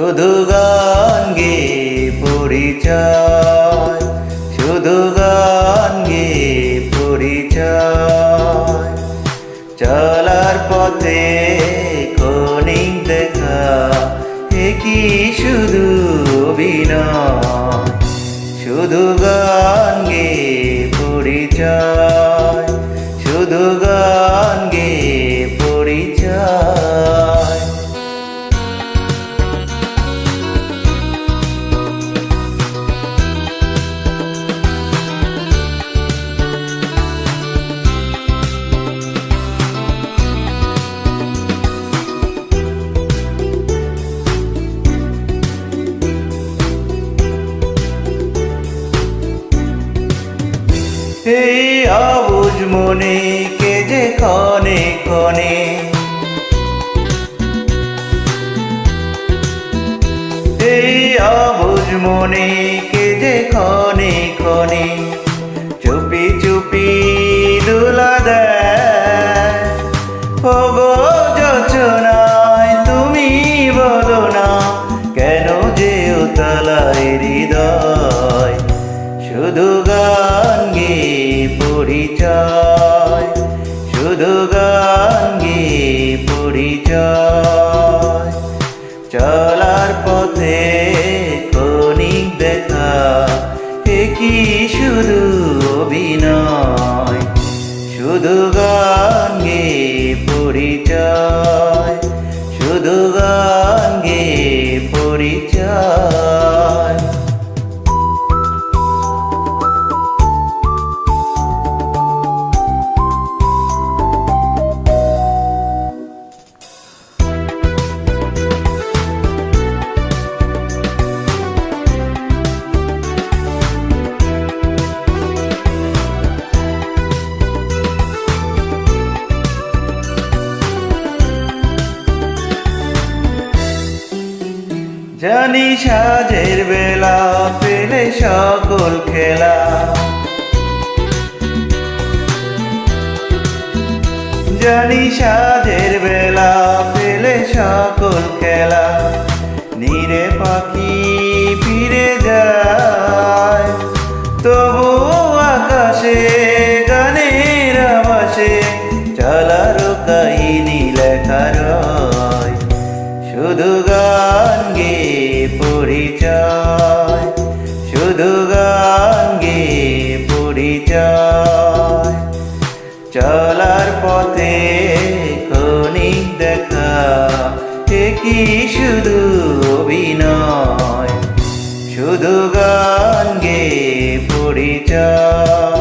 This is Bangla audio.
শুধু গান গেয়ে পরিচয়, শুধু গান গেয়ে পরিচয়। চলার পথে ক্ষণিক দেখা, এ কি শুধু অভিনয়। শুধু গান গেয়ে পরিচয়, শুধু গান গেয়ে পরিচয়। এই অবুঝ মনে কে যে ক্ষণে ক্ষণে, এই অবুঝ মনে কে যে ক্ষণে ক্ষণে চুপি চুপি দুলা দেয়। ওগো যোচনায় তুমি বলো না, কেন যে উতলায় হৃদয়। শুধু গান গেয়ে পরিচয়, শুধু গান গেয়ে পরিচয়। চলার পথে ক্ষণিক দেখা, এ কি শুধু অভিনয়। শুধু গান গেয়ে পরিচয়, শুধু গান গেয়ে পরিচয়। জানি সাজের বেলা পেলে সকল খেলা, জানি সাজের বেলা পেলে সকল খেলা। নীরে পাখি ফিরে যায়, তবু আকাশে গানের আভাসে চলার কাহিনী লেখা রয়। শুধু গান গেয়ে পরিচয়, শুধু গান গেয়ে পরিচয়। চলার পথে ক্ষণিক দেখা, এ কি শুধু অভিনয়। শুধু গান গেয়ে পরিচয়।